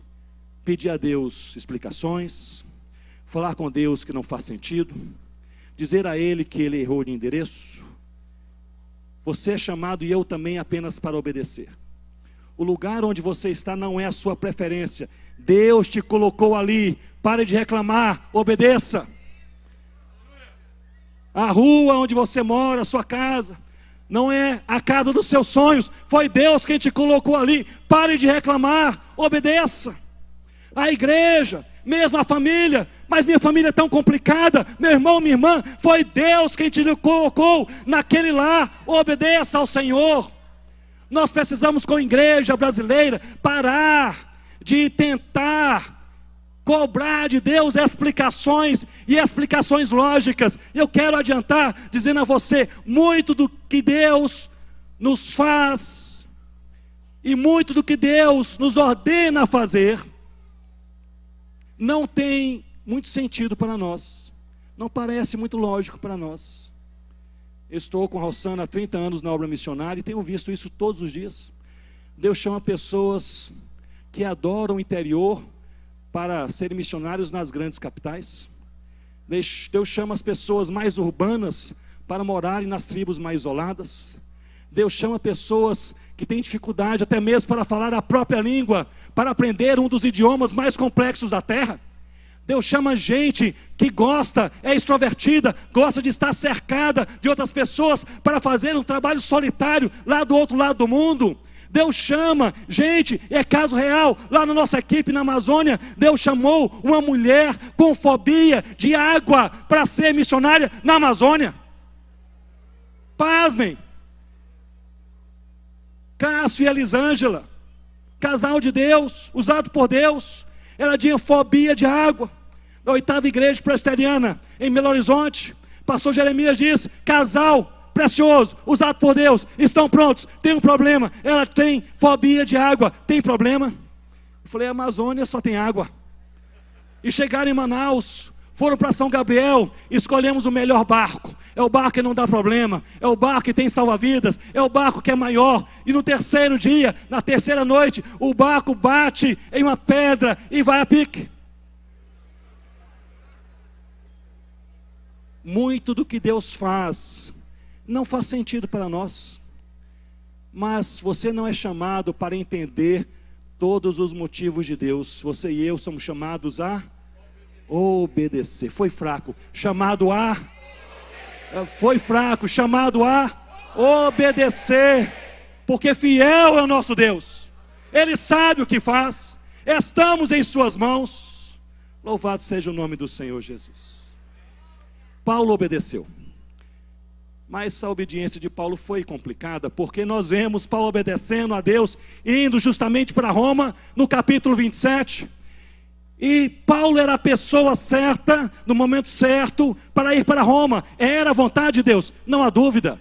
pedir a Deus explicações, falar com Deus que não faz sentido, dizer a Ele que Ele errou de endereço. Você é chamado, e eu também, apenas para obedecer. O lugar onde você está não é a sua preferência. Deus te colocou ali. Pare de reclamar, obedeça. A rua onde você mora, a sua casa, não é a casa dos seus sonhos. Foi Deus quem te colocou ali. Pare de reclamar, obedeça. A igreja, mesmo a família, mas minha família é tão complicada, meu irmão, minha irmã, foi Deus quem te colocou naquele lar. Obedeça ao Senhor. Nós precisamos, com a igreja brasileira, parar de tentar cobrar de Deus explicações e explicações lógicas. Eu quero adiantar, dizendo a você, muito do que Deus nos faz e muito do que Deus nos ordena fazer não tem muito sentido para nós, não parece muito lógico para nós. Eu estou com a Rossana há 30 anos na obra missionária e tenho visto isso todos os dias. Deus chama pessoas que adoram o interior para serem missionários nas grandes capitais. Deus chama as pessoas mais urbanas para morarem nas tribos mais isoladas. Deus chama pessoas que têm dificuldade até mesmo para falar a própria língua, para aprender um dos idiomas mais complexos da terra. Deus chama gente que gosta, é extrovertida, gosta de estar cercada de outras pessoas para fazer um trabalho solitário lá do outro lado do mundo. Deus chama gente, é caso real, lá na nossa equipe na Amazônia, Deus chamou uma mulher com fobia de água para ser missionária na Amazônia. Pasmem. Cássio e Elisângela, casal de Deus, usado por Deus, ela tinha fobia de água. Da 8ª igreja presbiteriana em Belo Horizonte, pastor Jeremias disse: casal precioso, usado por Deus, estão prontos, tem um problema, ela tem fobia de água, tem problema? Eu falei: a Amazônia só tem água. E chegaram em Manaus, foram para São Gabriel, escolhemos o melhor barco, é o barco que não dá problema, é o barco que tem salva-vidas, é o barco que é maior. E no terceiro dia, na terceira noite, o barco bate em uma pedra e vai a pique. Muito do que Deus faz não faz sentido para nós, mas você não é chamado para entender todos os motivos de Deus. Você e eu somos chamados a obedecer. Foi fraco, chamado a obedecer, porque fiel é o nosso Deus, Ele sabe o que faz, estamos em suas mãos. Louvado seja o nome do Senhor Jesus. Paulo obedeceu, mas a obediência de Paulo foi complicada, porque nós vemos Paulo obedecendo a Deus, indo justamente para Roma, no capítulo 27, e Paulo era a pessoa certa, no momento certo, para ir para Roma. Era a vontade de Deus, não há dúvida,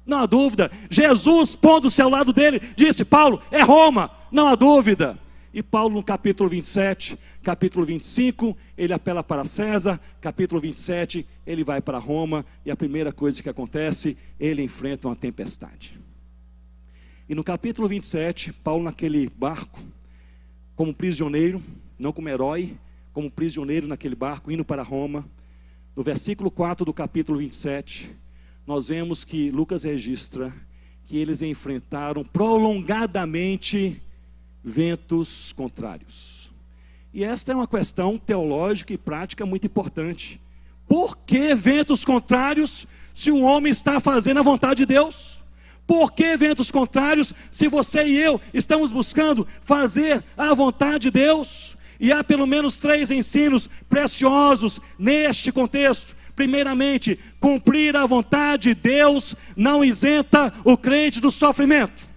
não há dúvida. Jesus, pondo-se ao lado dele, disse: Paulo, é Roma, não há dúvida. E Paulo no capítulo 27, capítulo 25, ele apela para César, capítulo 27, ele vai para Roma, e a primeira coisa que acontece, ele enfrenta uma tempestade. E no capítulo 27, Paulo naquele barco, como prisioneiro, não como herói, como prisioneiro naquele barco, indo para Roma, no versículo 4 do capítulo 27, nós vemos que Lucas registra que eles enfrentaram prolongadamente ventos contrários. E esta é uma questão teológica e prática muito importante. Por que ventos contrários se o homem está fazendo a vontade de Deus? Por que ventos contrários se você e eu estamos buscando fazer a vontade de Deus? E há pelo menos 3 ensinos preciosos neste contexto. Primeiramente, cumprir a vontade de Deus não isenta o crente do sofrimento.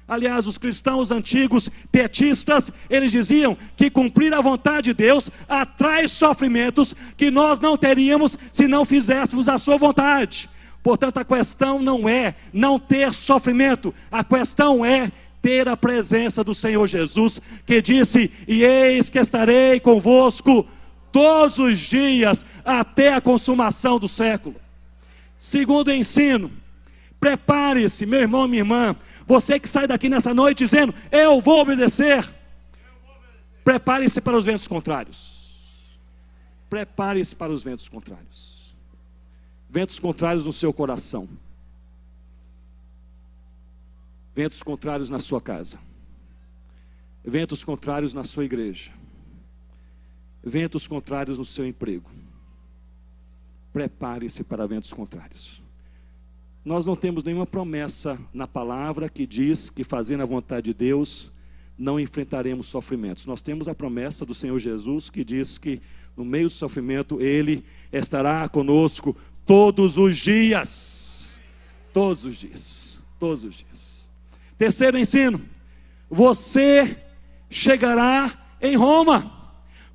Aliás, os cristãos antigos pietistas, eles diziam que cumprir a vontade de Deus atrai sofrimentos que nós não teríamos se não fizéssemos a sua vontade. Portanto, a questão não é não ter sofrimento, a questão é ter a presença do Senhor Jesus, que disse: e eis que estarei convosco todos os dias até a consumação do século. Segundo ensino, prepare-se, meu irmão, minha irmã, você que sai daqui nessa noite dizendo: eu vou obedecer. Prepare-se para os ventos contrários. Prepare-se para os ventos contrários. Ventos contrários no seu coração. Ventos contrários na sua casa. Ventos contrários na sua igreja. Ventos contrários no seu emprego. Prepare-se para ventos contrários. Nós não temos nenhuma promessa na palavra que diz que fazendo a vontade de Deus não enfrentaremos sofrimentos. Nós temos a promessa do Senhor Jesus que diz que no meio do sofrimento Ele estará conosco todos os dias. Todos os dias. Todos os dias. Terceiro ensino: você chegará em Roma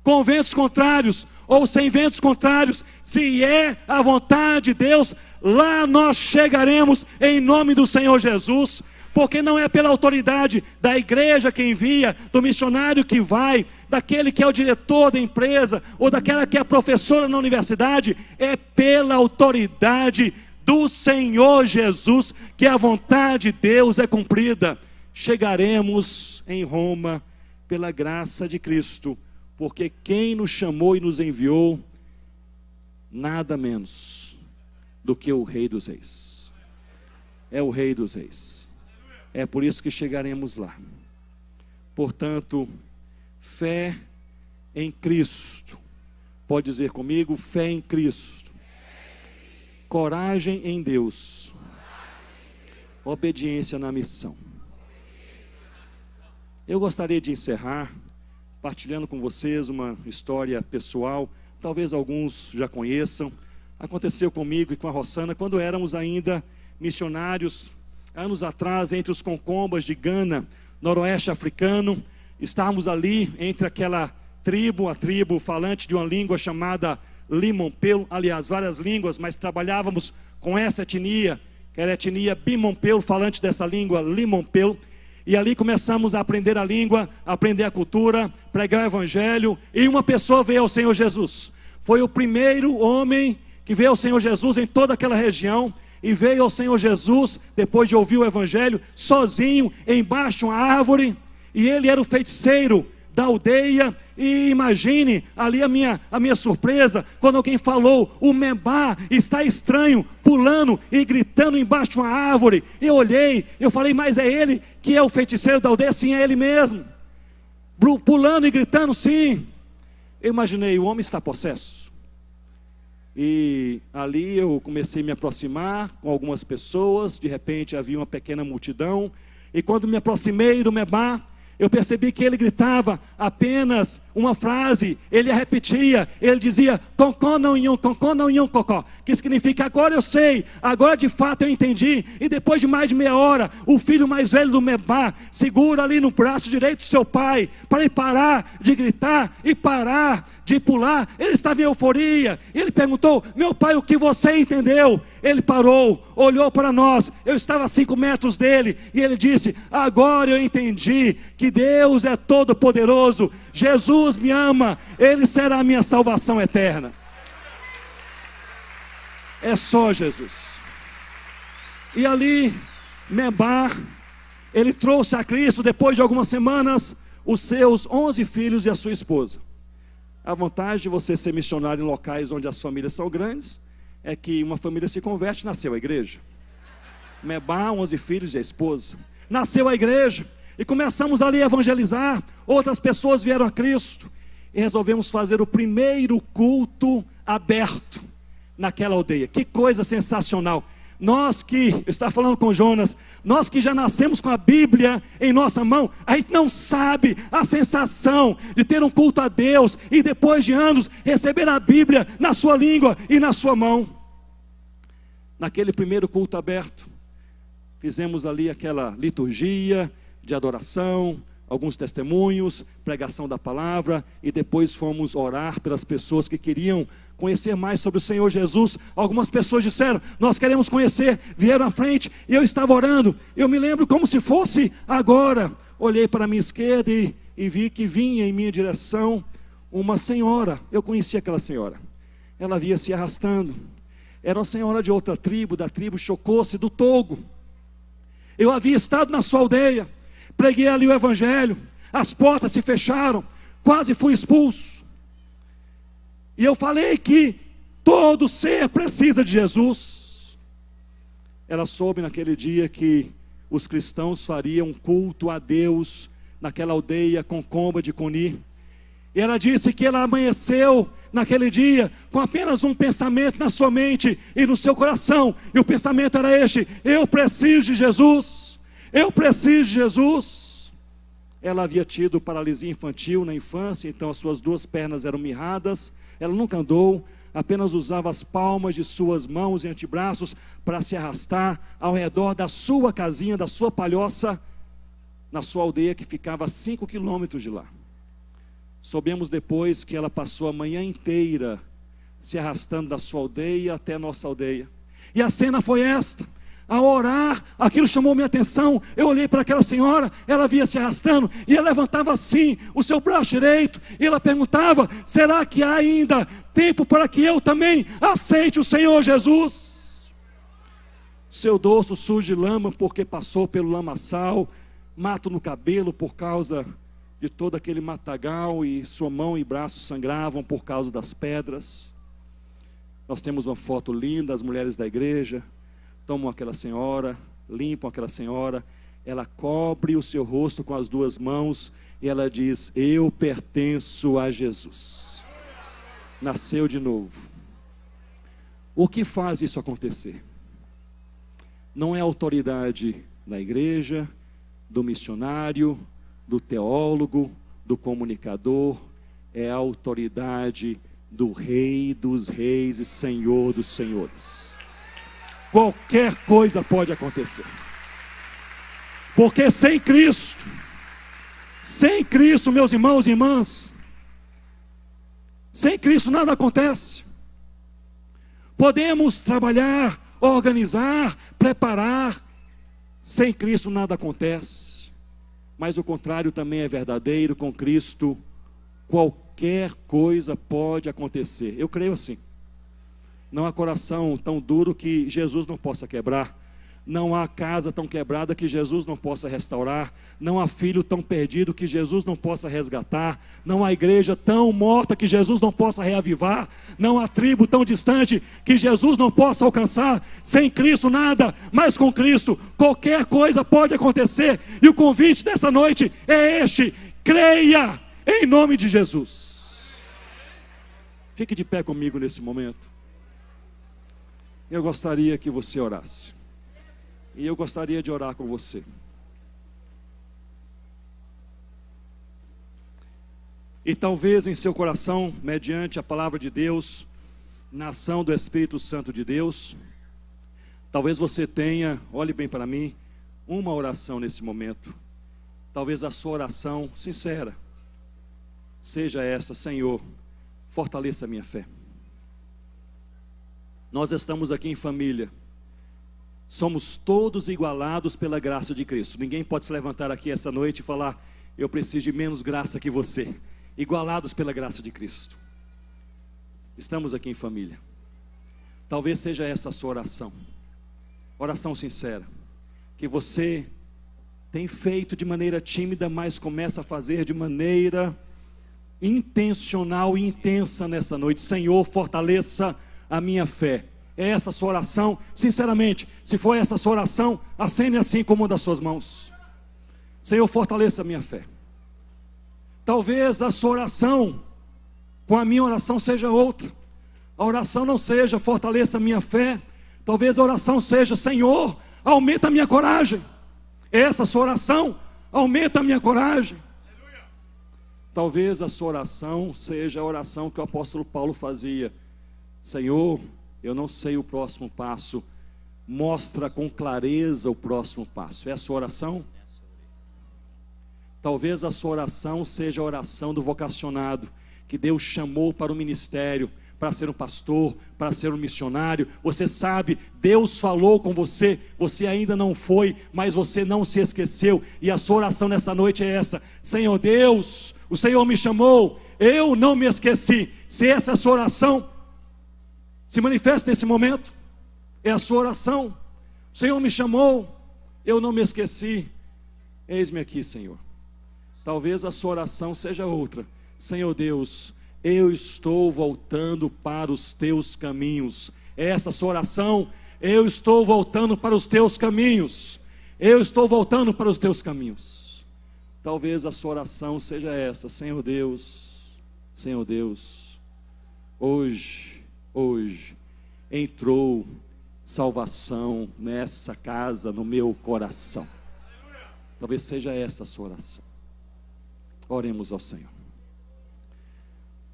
com ventos contrários ou sem ventos contrários, se é a vontade de Deus, lá nós chegaremos em nome do Senhor Jesus, porque não é pela autoridade da igreja que envia, do missionário que vai, daquele que é o diretor da empresa, ou daquela que é professora na universidade, é pela autoridade do Senhor Jesus, que a vontade de Deus é cumprida. Chegaremos em Roma pela graça de Cristo, porque quem nos chamou e nos enviou, nada menos do que o Rei dos Reis. É o Rei dos Reis. É por isso que chegaremos lá. Portanto, fé em Cristo. Pode dizer comigo: fé em Cristo. Coragem em Deus. Obediência na missão. Eu gostaria de encerrar partilhando com vocês uma história pessoal, talvez alguns já conheçam. Aconteceu comigo e com a Rossana quando éramos ainda missionários, anos atrás, entre os concombas de Gana, noroeste africano. Estávamos ali entre aquela tribo, a tribo falante de uma língua chamada Limompeu, aliás, várias línguas, mas trabalhávamos com essa etnia, que era a etnia Bimompeu, falante dessa língua, Limompeu. E ali começamos a aprender a língua, a aprender a cultura, pregar o evangelho, e uma pessoa veio ao Senhor Jesus. Foi o primeiro homem que veio ao Senhor Jesus em toda aquela região, e veio ao Senhor Jesus, depois de ouvir o evangelho, sozinho, embaixo de uma árvore, e ele era o feiticeiro da aldeia. E imagine ali a minha surpresa, quando alguém falou: o Membá está estranho, pulando e gritando embaixo de uma árvore. Eu olhei, eu falei: mas é ele que é o feiticeiro da aldeia? Sim, é ele mesmo, pulando e gritando, sim. Eu imaginei: o homem está possesso. E ali eu comecei a me aproximar com algumas pessoas. De repente havia uma pequena multidão, e quando me aproximei do Membá, eu percebi que ele gritava apenas uma frase. Ele a repetia, ele dizia: concó não iam, cocó, que significa: agora eu sei, agora de fato eu entendi. E depois de mais de meia hora, o filho mais velho do Membá segura ali no braço direito do seu pai, para ele parar de gritar e parar de pular, ele estava em euforia. Ele perguntou: meu pai, o que você entendeu? Ele parou, olhou para nós, eu estava a 5 metros dele, e ele disse: agora eu entendi que Deus é todo poderoso, Jesus me ama, Ele será a minha salvação eterna. É só Jesus. E ali, Mebar, ele trouxe a Cristo, depois de algumas semanas, os seus 11 filhos e a sua esposa. A vantagem de você ser missionário em locais onde as famílias são grandes, é que uma família se converte e nasceu a igreja. Mebar, 11 filhos e a esposa. Nasceu a igreja, e começamos ali a evangelizar, outras pessoas vieram a Cristo, e resolvemos fazer o primeiro culto aberto naquela aldeia. Que coisa sensacional! Nós que, eu estava falando com Jonas, nós que já nascemos com a Bíblia em nossa mão, a gente não sabe a sensação de ter um culto a Deus e depois de anos receber a Bíblia na sua língua e na sua mão. Naquele primeiro culto aberto, fizemos ali aquela liturgia de adoração, alguns testemunhos, pregação da palavra, e depois fomos orar pelas pessoas que queriam conhecer mais sobre o Senhor Jesus. Algumas pessoas disseram: nós queremos conhecer, vieram à frente, e eu estava orando. Eu me lembro como se fosse agora. Olhei para a minha esquerda e vi que vinha em minha direção uma senhora. Eu conhecia aquela senhora, ela vinha se arrastando. Era uma senhora de outra tribo, da tribo Chocose, do Togo. Eu havia estado na sua aldeia, preguei ali o evangelho, as portas se fecharam, quase fui expulso. E eu falei que todo ser precisa de Jesus. Ela soube naquele dia que os cristãos fariam um culto a Deus naquela aldeia com Comba de Coni. E ela disse que ela amanheceu naquele dia com apenas um pensamento na sua mente e no seu coração. E o pensamento era este: eu preciso de Jesus, eu preciso de Jesus. Ela havia tido paralisia infantil na infância, então as suas 2 pernas eram mirradas. Ela nunca andou, apenas usava as palmas de suas mãos e antebraços para se arrastar ao redor da sua casinha, da sua palhoça, na sua aldeia que ficava a 5 quilômetros de lá. Soubemos depois que ela passou a manhã inteira se arrastando da sua aldeia até a nossa aldeia. E a cena foi esta: ao orar, aquilo chamou minha atenção. Eu olhei para aquela senhora, ela vinha se arrastando, e ela levantava assim o seu braço direito, e ela perguntava: será que há ainda tempo para que eu também aceite o Senhor Jesus? Seu dorso sujo de lama, porque passou pelo lamaçal, mato no cabelo por causa de todo aquele matagal, e sua mão e braço sangravam por causa das pedras. Nós temos uma foto linda, as mulheres da igreja tomam aquela senhora, limpam aquela senhora, ela cobre o seu rosto com as 2 mãos, e ela diz: eu pertenço a Jesus. Nasceu de novo. O que faz isso acontecer? Não é a autoridade da igreja, do missionário, do teólogo, do comunicador, é a autoridade do Rei dos Reis e Senhor dos Senhores. Qualquer coisa pode acontecer, porque sem Cristo, meus irmãos e irmãs, sem Cristo nada acontece. Podemos trabalhar, organizar, preparar, sem Cristo nada acontece. Mas o contrário também é verdadeiro: com Cristo qualquer coisa pode acontecer. Eu creio assim. Não há coração tão duro que Jesus não possa quebrar. Não há casa tão quebrada que Jesus não possa restaurar. Não há filho tão perdido que Jesus não possa resgatar. Não há igreja tão morta que Jesus não possa reavivar. Não há tribo tão distante que Jesus não possa alcançar. Sem Cristo nada, mas com Cristo qualquer coisa pode acontecer. E o convite dessa noite é este: creia em nome de Jesus. Fique de pé comigo nesse momento. Eu gostaria que você orasse. E eu gostaria de orar com você. E talvez em seu coração, mediante a palavra de Deus, na ação do Espírito Santo de Deus, talvez você tenha, olhe bem para mim, uma oração nesse momento. Talvez a sua oração sincera seja essa: Senhor, fortaleça a minha fé. Nós estamos aqui em família. Somos todos igualados pela graça de Cristo. Ninguém pode se levantar aqui essa noite e falar: eu preciso de menos graça que você. Igualados pela graça de Cristo. Estamos aqui em família. Talvez seja essa a sua oração. Oração sincera. Que você tem feito de maneira tímida, mas começa a fazer de maneira intencional e intensa nessa noite. Senhor, fortaleça a minha fé. É essa a sua oração? Sinceramente, se for essa a sua oração, acene assim com uma das suas mãos. Senhor, fortaleça a minha fé. Talvez a sua oração com a minha oração seja outra. A oração não seja fortaleça a minha fé. Talvez a oração seja: Senhor, aumenta a minha coragem. Essa a sua oração: aumenta a minha coragem. Talvez a sua oração seja a oração que o apóstolo Paulo fazia: Senhor, eu não sei o próximo passo, mostra com clareza o próximo passo. É a sua oração? Talvez a sua oração seja a oração do vocacionado, que Deus chamou para o ministério, para ser um pastor, para ser um missionário. Você sabe, Deus falou com você, você ainda não foi, mas você não se esqueceu, e a sua oração nessa noite é essa: Senhor Deus, o Senhor me chamou, eu não me esqueci. Se essa é a sua oração, se manifesta nesse momento. É a sua oração: o Senhor me chamou, eu não me esqueci, eis-me aqui, Senhor. Talvez a sua oração seja outra: Senhor Deus, eu estou voltando para os teus caminhos. Essa é a sua oração: eu estou voltando para os teus caminhos. Eu estou voltando para os teus caminhos. Talvez a sua oração seja essa: Senhor Deus, hoje entrou salvação nessa casa, no meu coração. Talvez seja essa a sua oração. Oremos ao Senhor.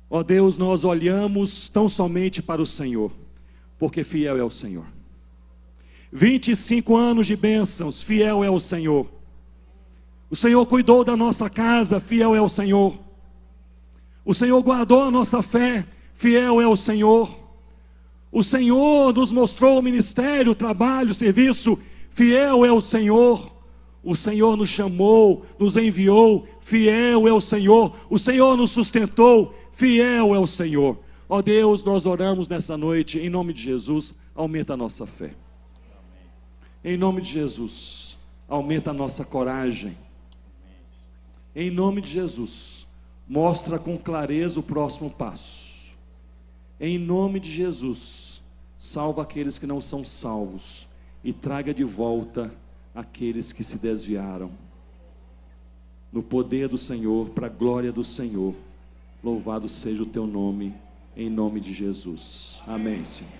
Ó Deus, nós olhamos tão somente para o Senhor, porque fiel é o Senhor. 25 anos de bênçãos, fiel é o Senhor. O Senhor cuidou da nossa casa, fiel é o Senhor. O Senhor guardou a nossa fé, fiel é o Senhor. O Senhor nos mostrou o ministério, o trabalho, o serviço, fiel é o Senhor. O Senhor nos chamou, nos enviou, fiel é o Senhor. O Senhor nos sustentou, fiel é o Senhor. Ó Deus, nós oramos nessa noite, em nome de Jesus, aumenta a nossa fé. Em nome de Jesus, aumenta a nossa coragem. Em nome de Jesus, mostra com clareza o próximo passo. Em nome de Jesus, salva aqueles que não são salvos e traga de volta aqueles que se desviaram. No poder do Senhor, para a glória do Senhor, louvado seja o teu nome, em nome de Jesus. Amém, Senhor.